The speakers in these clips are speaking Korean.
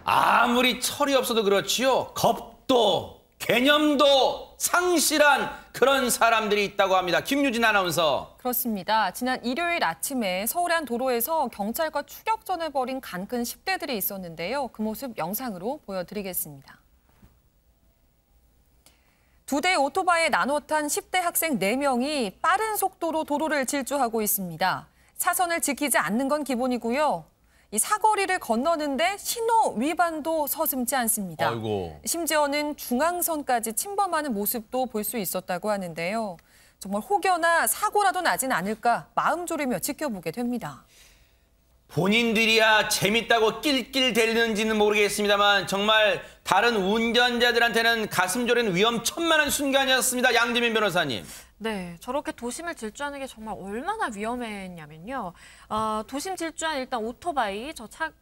아무리 철이 없어도 그렇지요. 겁도 개념도 상실한 그런 사람들이 있다고 합니다. 김유진 아나운서. 그렇습니다. 지난 일요일 아침에 서울의 한 도로에서 경찰과 추격전을 벌인 간큰 10대들이 있었는데요. 그 모습 영상으로 보여드리겠습니다. 두 대의 오토바이에 나눠 탄 10대 학생 4명이 빠른 속도로 도로를 질주하고 있습니다. 차선을 지키지 않는 건 기본이고요. 이 사거리를 건너는데 신호 위반도 서슴지 않습니다. 아이고. 심지어는 중앙선까지 침범하는 모습도 볼 수 있었다고 하는데요. 정말 혹여나 사고라도 나진 않을까 마음 졸이며 지켜보게 됩니다. 본인들이야 재밌다고 낄낄대는지는 모르겠습니다만 정말 다른 운전자들한테는 가슴 졸이는 위험천만한 순간이었습니다. 양재민 변호사님. 네, 저렇게 도심을 질주하는 게 정말 얼마나 위험했냐면요. 도심 질주한 일단 오토바이,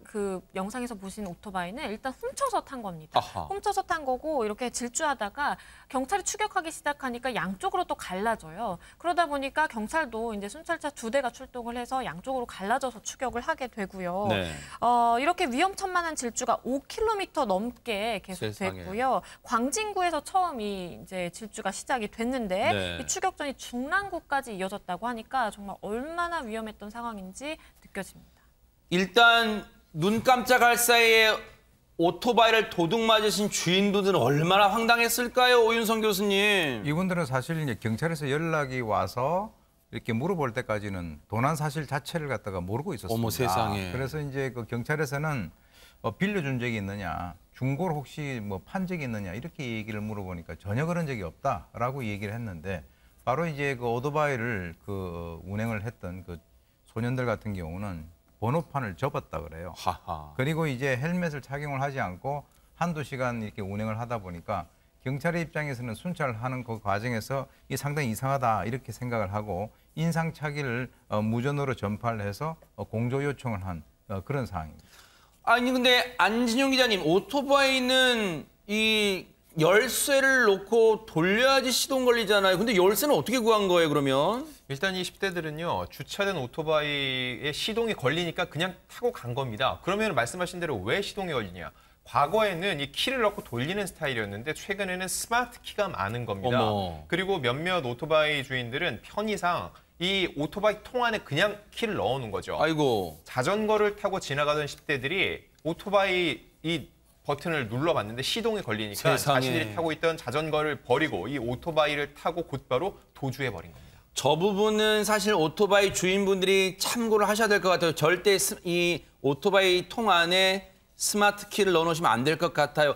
그 영상에서 보신 오토바이는 일단 훔쳐서 탄 겁니다. 아하. 훔쳐서 탄 거고 이렇게 질주하다가 경찰이 추격하기 시작하니까 양쪽으로 또 갈라져요. 그러다 보니까 경찰도 이제 순찰차 2대가 출동을 해서 양쪽으로 갈라져서 추격을 하게 되고요. 네. 이렇게 위험천만한 질주가 5km 넘게 계속됐고요. 광진구에서 처음 이제 질주가 시작이 됐는데 네. 이 추격전이 중랑구까지 이어졌다고 하니까 정말 얼마나 위험했던 상황인지 느껴집니다. 일단 눈 깜짝할 사이에 오토바이를 도둑 맞으신 주인분들은 얼마나 황당했을까요, 오윤성 교수님? 이분들은 사실 이제 경찰에서 연락이 와서 이렇게 물어볼 때까지는 도난 사실 자체를 갖다가 모르고 있었습니다. 어머 세상에. 그래서 이제 그 경찰에서는 빌려준 적이 있느냐, 중고를 혹시 뭐 판 적이 있느냐 이렇게 얘기를 물어보니까 전혀 그런 적이 없다라고 얘기를 했는데 바로 이제 그 오토바이를 그 운행을 했던 그 소년들 같은 경우는 번호판을 접었다 그래요. 하하. 그리고 이제 헬멧을 착용을 하지 않고 한두 시간 이렇게 운행을 하다 보니까 경찰의 입장에서는 순찰하는 그 과정에서 이게 상당히 이상하다 이렇게 생각을 하고 인상착의를 무전으로 전파를 해서 공조 요청을 한 그런 상황입니다. 아니 근데 안진용 기자님, 오토바이는 이 열쇠를 놓고 돌려야지 시동 걸리잖아요. 근데 열쇠는 어떻게 구한 거예요, 그러면? 일단 이 10대들은요. 주차된 오토바이에 시동이 걸리니까 그냥 타고 간 겁니다. 그러면 말씀하신 대로 왜 시동이 걸리냐. 과거에는 이 키를 넣고 돌리는 스타일이었는데 최근에는 스마트 키가 많은 겁니다. 어머. 그리고 몇몇 오토바이 주인들은 편의상 이 오토바이 통 안에 그냥 키를 넣어놓은 거죠. 아이고. 자전거를 타고 지나가던 10대들이 오토바이 이 버튼을 눌러봤는데 시동이 걸리니까 세상에. 자신들이 타고 있던 자전거를 버리고 이 오토바이를 타고 곧바로 도주해버린 겁니다. 저 부분은 사실 오토바이 주인분들이 참고를 하셔야 될 것 같아요. 절대 이 오토바이 통 안에 스마트 키를 넣어놓으시면 안 될 것 같아요.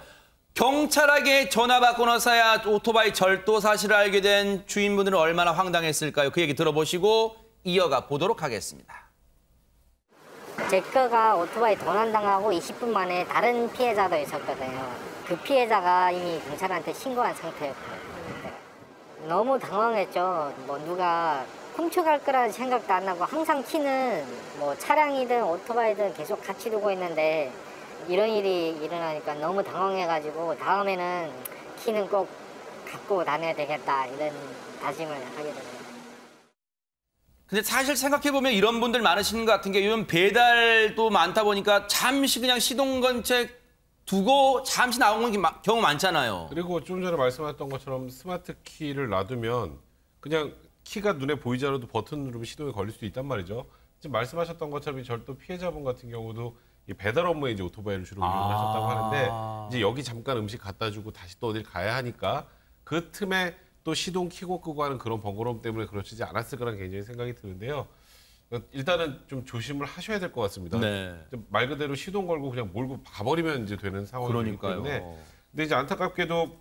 경찰에게 전화 받고 나서야 오토바이 절도 사실을 알게 된 주인분들은 얼마나 황당했을까요? 그 얘기 들어보시고 이어가 보도록 하겠습니다. 제 거가 오토바이 도난당하고 20분 만에 다른 피해자도 있었거든요. 그 피해자가 이미 경찰한테 신고한 상태였거든요. 너무 당황했죠. 뭐 누가 훔쳐갈 거라는 생각도 안 나고 항상 키는 뭐 차량이든 오토바이든 계속 같이 두고 있는데 이런 일이 일어나니까 너무 당황해가지고 다음에는 키는 꼭 갖고 다녀야 되겠다 이런 다짐을 하게 됩니다. 근데 사실 생각해보면 이런 분들 많으신 것 같은 게 요즘 배달도 많다 보니까 잠시 그냥 시동 건 채 두고 잠시 나오는 경우 많잖아요. 그리고 좀 전에 말씀하셨던 것처럼 스마트 키를 놔두면 그냥 키가 눈에 보이지 않아도 버튼 누르면 시동이 걸릴 수도 있단 말이죠. 지금 말씀하셨던 것처럼 이 절도 피해자분 같은 경우도 이 배달 업무에 이제 오토바이를 주로 이용하셨다고 하는데 이제 여기 잠깐 음식 갖다 주고 다시 또 어딜 가야 하니까 그 틈에 또 시동 켜고 끄고 하는 그런 번거로움 때문에 그렇지 않았을 거라는 개인적인 생각이 드는데요. 일단은 좀 조심을 하셔야 될 것 같습니다. 네. 말 그대로 시동 걸고 그냥 몰고 가버리면 이제 되는 상황이기 때문에. 근데 이제 안타깝게도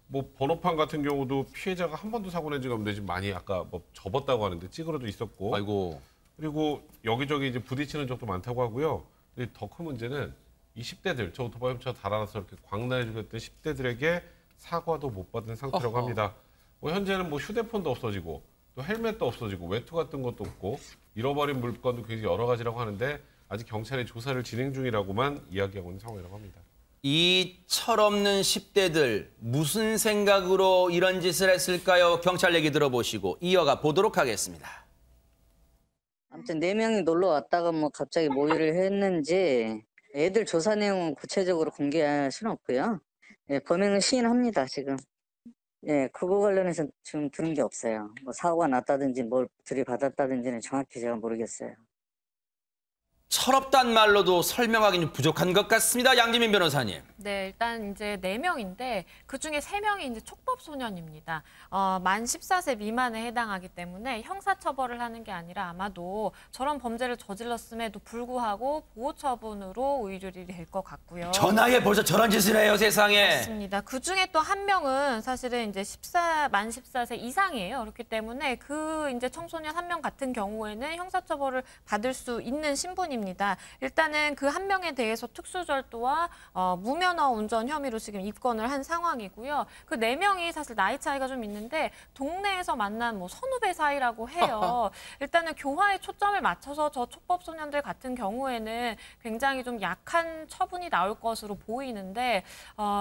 뭐 번호판 같은 경우도 피해자가 한 번도 사고 낸 적이 없는데 지금 많이 아까 뭐 접었다고 하는데 찌그러도 있었고. 아이고. 그리고 여기저기 이제 부딪히는 적도 많다고 하고요. 근데 더 큰 문제는 이 10대들, 저 오토바이 훔쳐 달아나서 이렇게 광나에 죽였던 10대들에게 사과도 못 받은 상태라고 합니다. 뭐 현재는 뭐 휴대폰도 없어지고 또 헬멧도 없어지고 외투 같은 것도 없고 잃어버린 물건도 굉장히 여러 가지라고 하는데 아직 경찰이 조사를 진행 중이라고만 이야기하고 있는 상황이라고 합니다. 이 철없는 10대들 무슨 생각으로 이런 짓을 했을까요? 경찰 얘기 들어보시고 이어가 보도록 하겠습니다. 아무튼 4명이 놀러 왔다가 뭐 갑자기 모의를 했는지 애들 조사 내용은 구체적으로 공개할 수는 없고요. 예, 범행을 시인합니다, 지금. 예, 그거 관련해서 지금 들은 게 없어요. 뭐 사고가 났다든지 뭘 들이받았다든지는 정확히 제가 모르겠어요. 철없단 말로도 설명하기는 부족한 것 같습니다. 양지민 변호사님. 네, 일단 이제 4명인데 그중에 3명이 이제 촉법 소년입니다. 만 14세 미만에 해당하기 때문에 형사처벌을 하는 게 아니라 아마도 저런 범죄를 저질렀음에도 불구하고 보호처분으로 의율이 될 것 같고요. 전화에 벌써 저런 짓을 해요, 세상에. 맞습니다. 그중에 또 한 명은 사실은 이제 만 14세 이상이에요. 그렇기 때문에 그 이제 청소년 한 명 같은 경우에는 형사처벌을 받을 수 있는 신분입니다. 일단은 그 한 명에 대해서 특수절도와 무면허 운전 혐의로 지금 입건을 한 상황이고요. 그 4명이 사실 나이 차이가 좀 있는데 동네에서 만난 뭐 선후배 사이라고 해요. 일단은 교화에 초점을 맞춰서 저 촉법 소년들 같은 경우에는 굉장히 좀 약한 처분이 나올 것으로 보이는데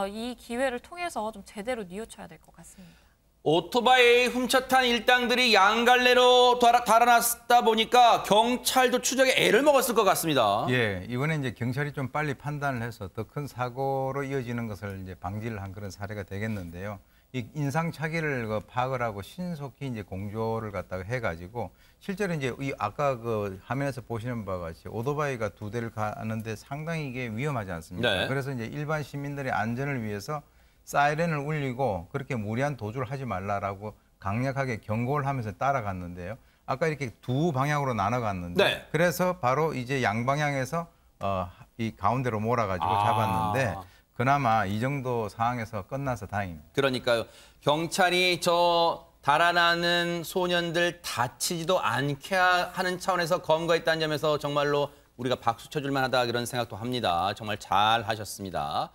이 기회를 통해서 좀 제대로 뉘우쳐야 될 것 같습니다. 오토바이 훔쳐탄 일당들이 양갈래로 달아났다 보니까 경찰도 추적에 애를 먹었을 것 같습니다. 예, 이번에 이제 경찰이 좀 빨리 판단을 해서 더 큰 사고로 이어지는 것을 이제 방지를 한 그런 사례가 되겠는데요. 이 인상착의를 파악을 하고 신속히 이제 공조를 갖다가 해가지고 실제로 이제 이 아까 그 화면에서 보시는 바와 같이 오토바이가 2대를 가는데 상당히 이게 위험하지 않습니까? 네. 그래서 이제 일반 시민들의 안전을 위해서 사이렌을 울리고 그렇게 무리한 도주를 하지 말라라고 강력하게 경고를 하면서 따라갔는데요. 아까 이렇게 두 방향으로 나눠갔는데 네. 그래서 바로 이제 양방향에서 이 가운데로 몰아가지고 잡았는데 그나마 이 정도 상황에서 끝나서 다행입니다. 그러니까요. 경찰이 저 달아나는 소년들 다치지도 않게 하는 차원에서 검거했다는 점에서 정말로 우리가 박수 쳐줄 만하다 그런 생각도 합니다. 정말 잘 하셨습니다.